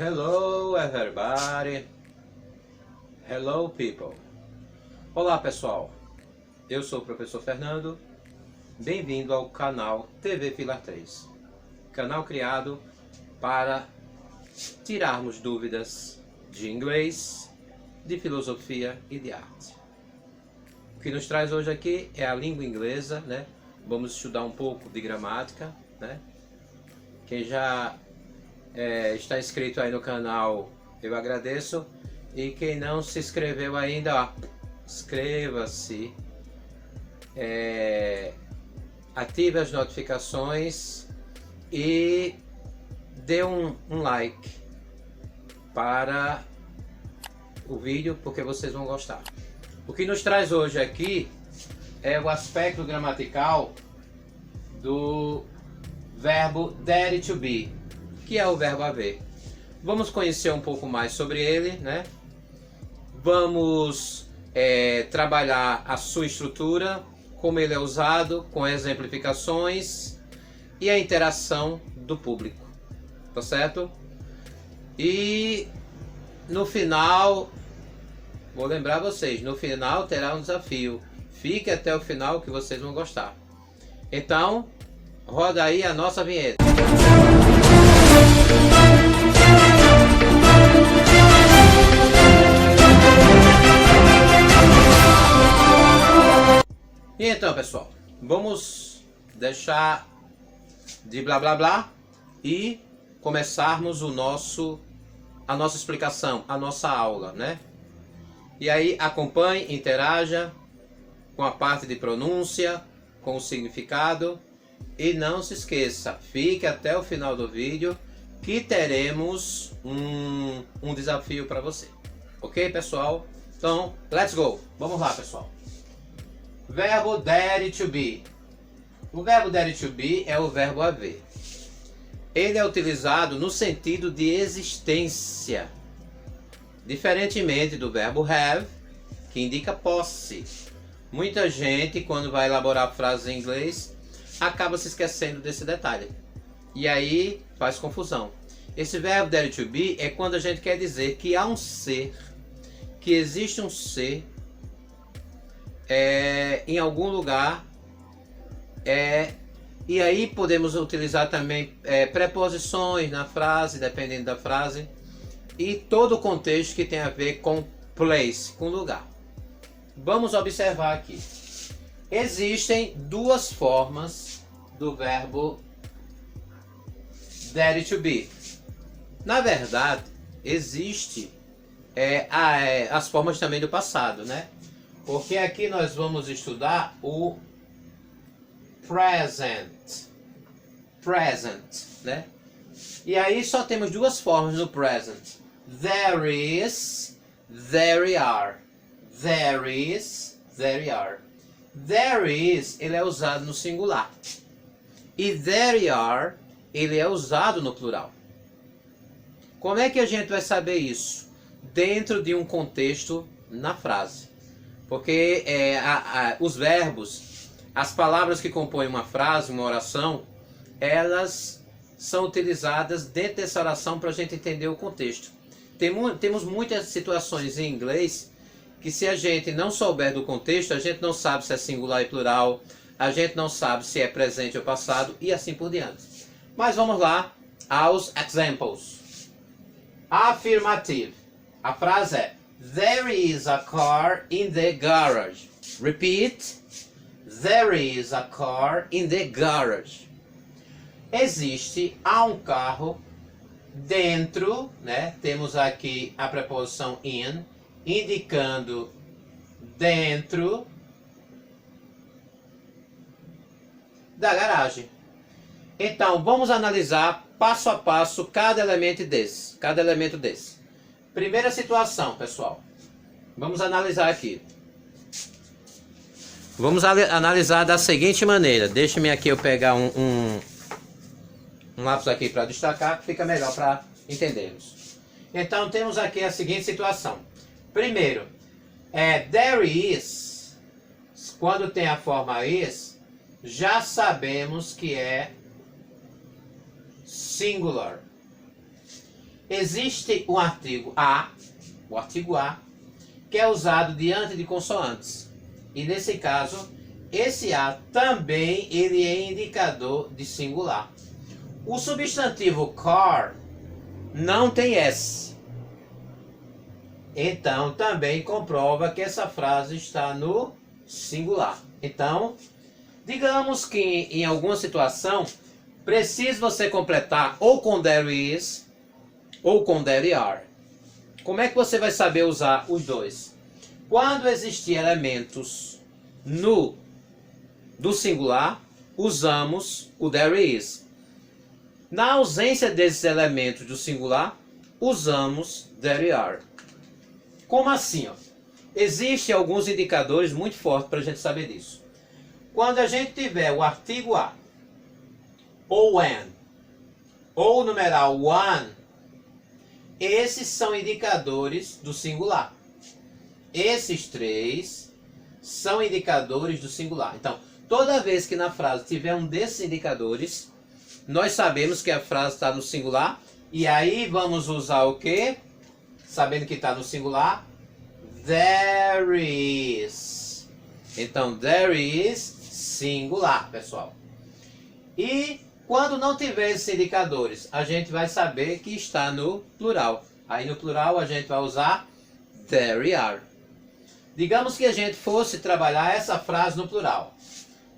Hello everybody. Hello people. Olá pessoal. Eu sou o professor Fernando. Bem-vindo ao canal TV Pilar 3. Canal criado para tirarmos dúvidas de inglês, de filosofia e de arte. O que nos traz hoje aqui é a língua inglesa, né? Vamos estudar um pouco de gramática, né? Quem já está inscrito aí no canal, eu agradeço. E quem não se inscreveu ainda, ó, inscreva-se, ative as notificações e dê um like para o vídeo, porque vocês vão gostar. O que nos traz hoje aqui é o aspecto gramatical do verbo dare to be, que é o verbo haver. Vamos conhecer um pouco mais sobre ele, né? Vamos trabalhar a sua estrutura, como ele é usado, com exemplificações e a interação do público, tá certo? E no final, vou lembrar vocês, no final terá um desafio. Fique até o final que vocês vão gostar. Então, roda aí a nossa vinheta. E então, pessoal, vamos deixar de blá blá blá e começarmos a nossa explicação, a nossa aula, né? E aí acompanhe, interaja com a parte de pronúncia, com o significado e não se esqueça, fique até o final do vídeo que teremos um desafio para você. Ok, pessoal? Então, let's go! Vamos lá, pessoal. Verbo dare to be. O verbo dare to be é o verbo haver. Ele é utilizado no sentido de existência, diferentemente do verbo have, que indica posse. Muita gente, quando vai elaborar frases em inglês, acaba se esquecendo desse detalhe. E aí faz confusão. Esse verbo dare to be é quando a gente quer dizer que há um ser, que existe um ser em algum lugar, e aí podemos utilizar também preposições na frase, dependendo da frase, e todo o contexto que tem a ver com place, com lugar. Vamos observar aqui. Existem duas formas do verbo dare to be. Na verdade, existe as formas também do passado, né? Porque aqui nós vamos estudar o present, né? E aí só temos duas formas no present. There is, there are. There is, there are. There is, ele é usado no singular. E there are, ele é usado no plural. Como é que a gente vai saber isso? Dentro de um contexto na frase. Porque os verbos, as palavras que compõem uma frase, uma oração, elas são utilizadas dentro dessa oração para a gente entender o contexto. Temos muitas situações em inglês que, se a gente não souber do contexto, a gente não sabe se é singular e plural, a gente não sabe se é presente ou passado e assim por diante. Mas vamos lá aos examples. Afirmative. A frase é: There is a car in the garage. Repeat. There is a car in the garage. Há um carro dentro, né? Temos aqui a preposição in, indicando dentro da garagem. Então, vamos analisar passo a passo cada elemento desse. Primeira situação, pessoal. Vamos analisar aqui. Vamos analisar da seguinte maneira. Deixe-me aqui eu pegar um lápis aqui para destacar, que fica melhor para entendermos. Então, temos aqui a seguinte situação. Primeiro, there is, quando tem a forma is, já sabemos que é singular. existe um artigo a, o artigo a, que é usado diante de consoantes. E nesse caso, esse a também ele é indicador de singular. O substantivo car não tem S. Então, também comprova que essa frase está no singular. Então, digamos que em alguma situação, precisa você completar ou com there is ou com there are. Como é que você vai saber usar os dois? Quando existir elementos do singular, usamos o there is. Na ausência desses elementos do singular, usamos there are. Como assim? Ó? Existem alguns indicadores muito fortes para a gente saber disso. Quando a gente tiver o artigo a, ou when, ou o numeral one, esses são indicadores do singular. Esses três são indicadores do singular. Então, toda vez que na frase tiver um desses indicadores, nós sabemos que a frase está no singular. E aí vamos usar o quê? Sabendo que está no singular, there is. Então, there is singular, pessoal. E quando não tiver esses indicadores, a gente vai saber que está no plural. Aí no plural a gente vai usar there are. Digamos que a gente fosse trabalhar essa frase no plural.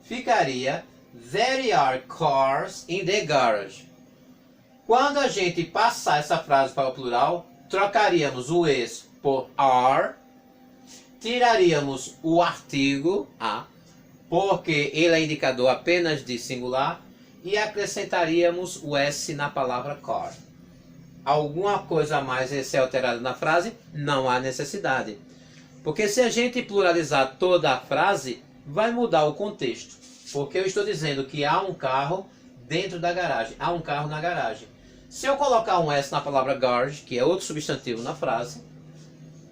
Ficaria there are cars in the garage. Quando a gente passar essa frase para o plural, trocaríamos o is por are, tiraríamos o artigo a, porque ele é indicador apenas de singular, e acrescentaríamos o s na palavra car. Alguma coisa a mais a ser alterada na frase? Não há necessidade. Porque se a gente pluralizar toda a frase, vai mudar o contexto. Porque eu estou dizendo que há um carro dentro da garagem, há um carro na garagem. Se eu colocar um S na palavra garage, que é outro substantivo na frase,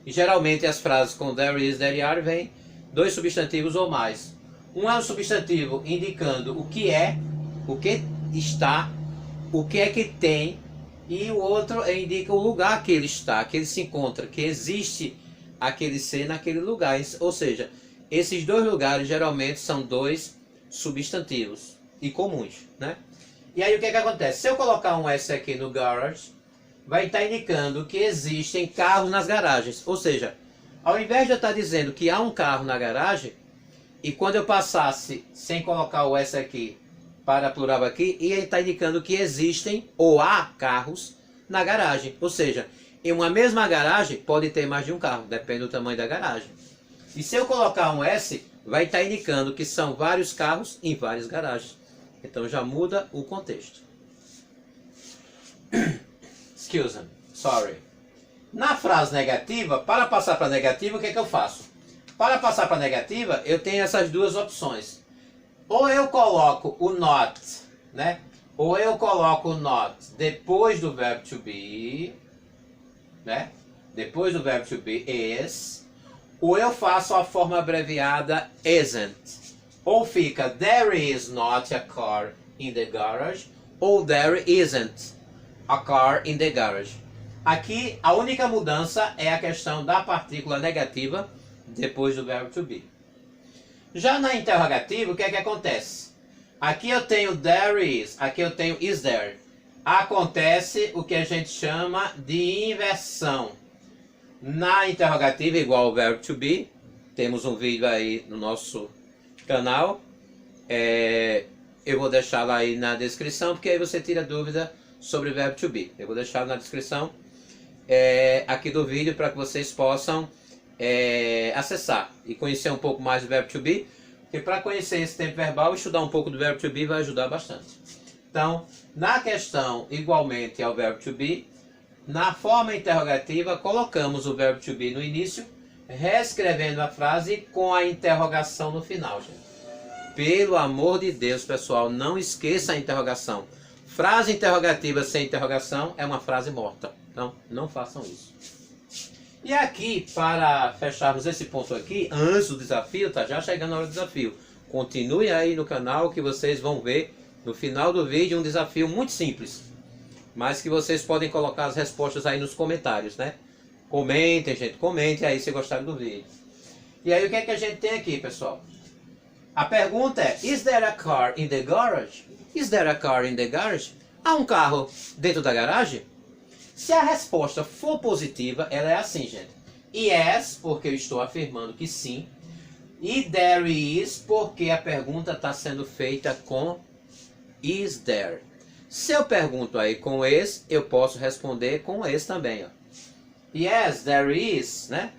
e geralmente as frases com there is, there are, vem dois substantivos ou mais. Um é um substantivo indicando o que é, o que está, o que é que tem, e o outro indica o lugar que ele está, que ele se encontra, que existe aquele ser naquele lugar. Ou seja, esses dois lugares geralmente são dois substantivos e comuns, né? E aí o que é que acontece? Se eu colocar um S aqui no garage, vai estar indicando que existem carros nas garagens. Ou seja, ao invés de eu estar dizendo que há um carro na garagem, e quando eu passasse sem colocar o S aqui para plural aqui, ia estar indicando que existem ou há carros na garagem. Ou seja, em uma mesma garagem pode ter mais de um carro, depende do tamanho da garagem. E se eu colocar um S, vai estar indicando que são vários carros em várias garagens. Então já muda o contexto. Excuse me, sorry. Na frase negativa, para passar para negativa, o que é que eu faço? Para passar para negativa, eu tenho essas duas opções. Ou eu coloco o not, né? Ou eu coloco o not depois do verbo to be, né? Depois do verbo to be is. Ou eu faço a forma abreviada isn't. Ou fica there is not a car in the garage, ou there isn't a car in the garage. Aqui a única mudança é a questão da partícula negativa depois do verbo to be. Já na interrogativa, o que é que acontece? Aqui eu tenho there is, aqui eu tenho is there. Acontece o que a gente chama de inversão. Na interrogativa, igual ao verbo to be, temos um vídeo aí no nosso canal. Eu vou deixar lá aí na descrição, porque aí você tira dúvida sobre o verbo to be. Eu vou deixar na descrição aqui do vídeo para que vocês possam acessar e conhecer um pouco mais do verbo to be, porque para conhecer esse tempo verbal, estudar um pouco do verbo to be vai ajudar bastante. Então, na questão igualmente ao verbo to be, na forma interrogativa, colocamos o verbo to be no início, reescrevendo a frase com a interrogação no final, gente. Pelo amor de Deus, pessoal, não esqueça a interrogação. Frase interrogativa sem interrogação é uma frase morta. Então, não façam isso. E aqui, para fecharmos esse ponto aqui, antes do desafio, tá já chegando a hora do desafio. Continue aí no canal que vocês vão ver no final do vídeo um desafio muito simples. mas que vocês podem colocar as respostas aí nos comentários, né? Comentem, gente, comentem aí se gostaram do vídeo. E aí o que é que a gente tem aqui, pessoal? A pergunta é: Is there a car in the garage? Is there a car in the garage? Há um carro dentro da garagem? Se a resposta for positiva, ela é assim, gente. Yes, porque eu estou afirmando que sim. E there is, porque a pergunta está sendo feita com is there. Se eu pergunto aí com is, eu posso responder com is também, ó. Yes, there is, né?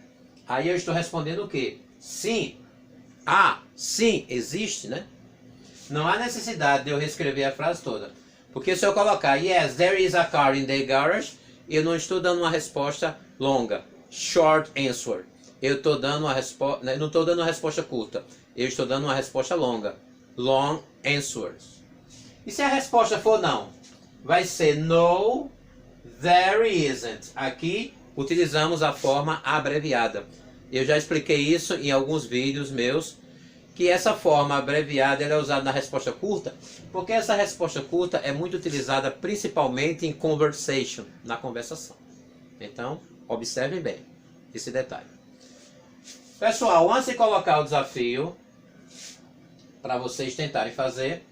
Aí eu estou respondendo o quê? Sim. Ah, sim, existe, né? Não há necessidade de eu reescrever a frase toda. Porque se eu colocar yes, there is a car in the garage, eu não estou dando uma resposta longa. Short answer. Eu estou dando uma resposta, não estou dando uma resposta curta. Eu estou dando uma resposta longa. Long answers. E se a resposta for não? Vai ser no, there isn't. Aqui utilizamos a forma abreviada. Eu já expliquei isso em alguns vídeos meus, que essa forma abreviada ela é usada na resposta curta, porque essa resposta curta é muito utilizada principalmente em conversation, na conversação. Então, observem bem esse detalhe. Pessoal, antes de colocar o desafio para vocês tentarem fazer,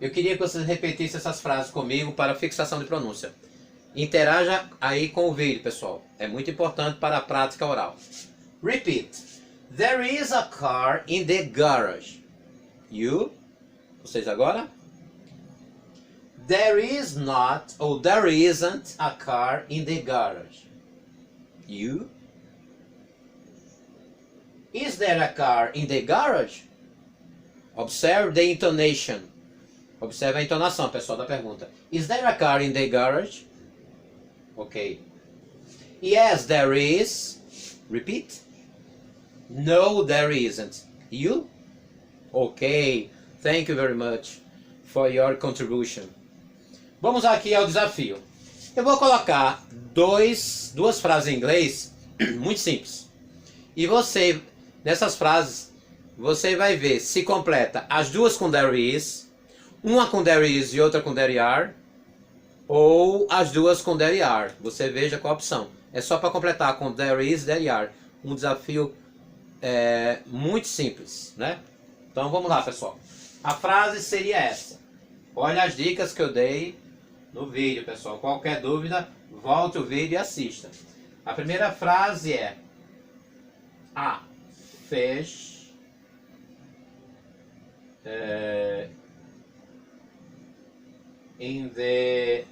eu queria que vocês repetissem essas frases comigo para fixação de pronúncia. Interaja aí com o vídeo, pessoal. É muito importante para a prática oral. Repeat. There is a car in the garage. You? Vocês agora? There is not, or there isn't a car in the garage. You? Is there a car in the garage? Observe the intonation. Observe a entonação, pessoal, da pergunta. Is there a car in the garage? Ok. Yes, there is. Repeat. No, there isn't. You? Ok. Thank you very much for your contribution. Vamos aqui ao desafio. Eu vou colocar duas frases em inglês muito simples. E você, nessas frases, você vai ver se completa as duas com there is, uma com there is e outra com there are, ou as duas com there are. Você veja qual a opção. É só para completar com there is, there are. Um desafio muito simples, né? Então vamos lá, pessoal. A frase seria essa. Olha as dicas que eu dei no vídeo, pessoal. Qualquer dúvida, volte o vídeo e assista. A primeira frase é: a fish in the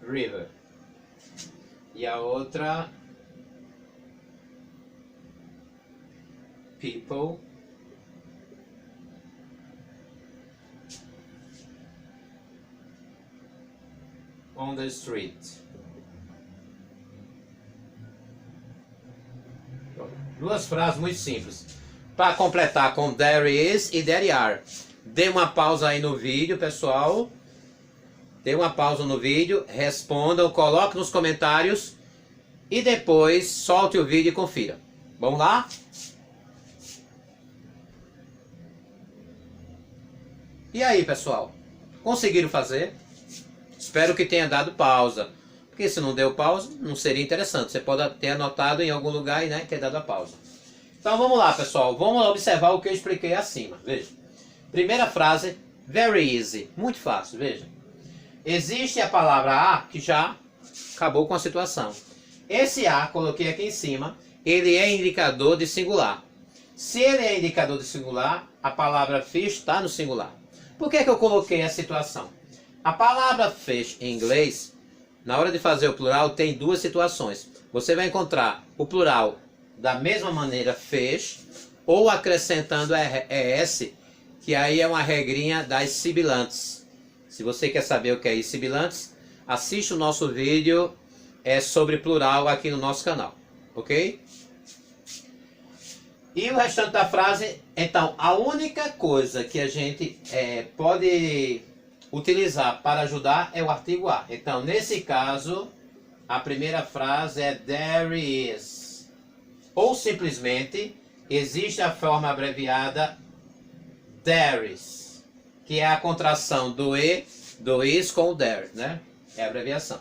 river. E a outra: people on the street. Duas frases muito simples. Para completar com there is e there are. Dê uma pausa aí no vídeo, pessoal. Dê uma pausa no vídeo, respondam, coloque nos comentários e depois solte o vídeo e confira. Vamos lá? E aí, pessoal? Conseguiram fazer? Espero que tenha dado pausa. Porque se não deu pausa, não seria interessante. Você pode ter anotado em algum lugar e ter dado a pausa. Então vamos lá, pessoal. Vamos observar o que eu expliquei acima. Veja. Primeira frase, very easy. Muito fácil, veja. Existe a palavra a, que já acabou com a situação. Esse a, coloquei aqui em cima, ele é indicador de singular. Se ele é indicador de singular, a palavra fish está no singular. Por que eu coloquei a situação? A palavra fish em inglês, na hora de fazer o plural, tem duas situações. Você vai encontrar o plural da mesma maneira fish, ou acrescentando es, que aí é uma regrinha das sibilantes. Se você quer saber o que é sibilantes, assista o nosso vídeo sobre plural aqui no nosso canal, ok? E o restante da frase, então, a única coisa que a gente pode utilizar para ajudar é o artigo a. Então, nesse caso, a primeira frase é there is. Ou simplesmente, existe a forma abreviada there is, que é a contração do e do is com o there, né? É a abreviação.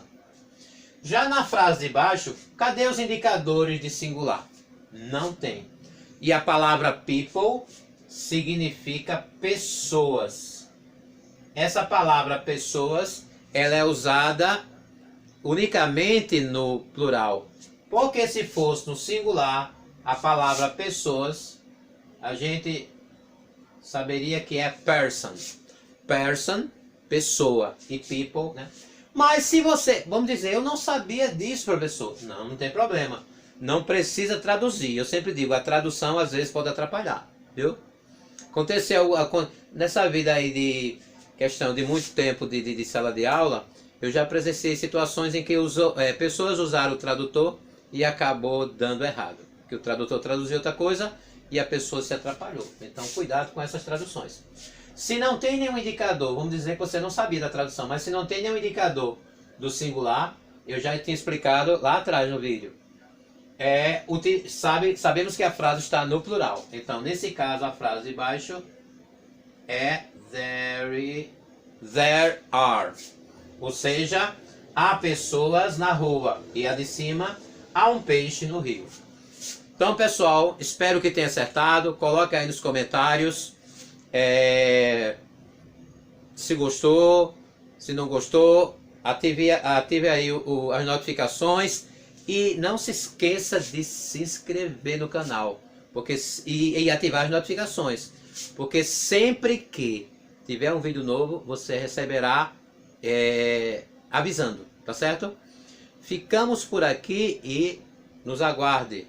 Já na frase de baixo, cadê os indicadores de singular? Não tem. E a palavra people significa pessoas. Essa palavra pessoas, ela é usada unicamente no plural. Porque se fosse no singular, a palavra pessoas, a gente saberia que é person. Person, pessoa, e people, né? Mas se você, vamos dizer, eu não sabia disso, professor. Não, não tem problema. Não precisa traduzir. Eu sempre digo, a tradução às vezes pode atrapalhar, viu? Aconteceu nessa vida aí de questão de muito tempo de sala de aula, eu já presenciei situações em que pessoas usaram o tradutor e acabou dando errado. Que o tradutor traduziu outra coisa e a pessoa se atrapalhou. Então, cuidado com essas traduções. Se não tem nenhum indicador, vamos dizer que você não sabia da tradução, mas se não tem nenhum indicador do singular, eu já tinha explicado lá atrás no vídeo. Sabemos que a frase está no plural. Então, nesse caso, a frase de baixo é there are. Ou seja, há pessoas na rua. E a de cima, há um peixe no rio. Então, pessoal, espero que tenha acertado. Coloque aí nos comentários se gostou, se não gostou. Ative aí as notificações. E não se esqueça de se inscrever no canal e ativar as notificações. Porque sempre que tiver um vídeo novo, você receberá avisando, tá certo? Ficamos por aqui e nos aguarde.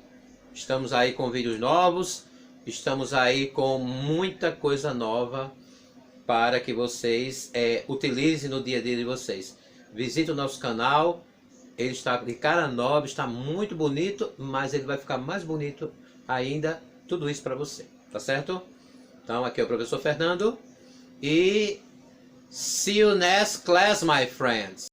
Estamos aí com vídeos novos, estamos aí com muita coisa nova para que vocês utilizem no dia a dia de vocês. Visite o nosso canal, ele está de cara nova, está muito bonito, mas ele vai ficar mais bonito ainda, tudo isso para você, tá certo? Então aqui é o professor Fernando e see you next class, my friends.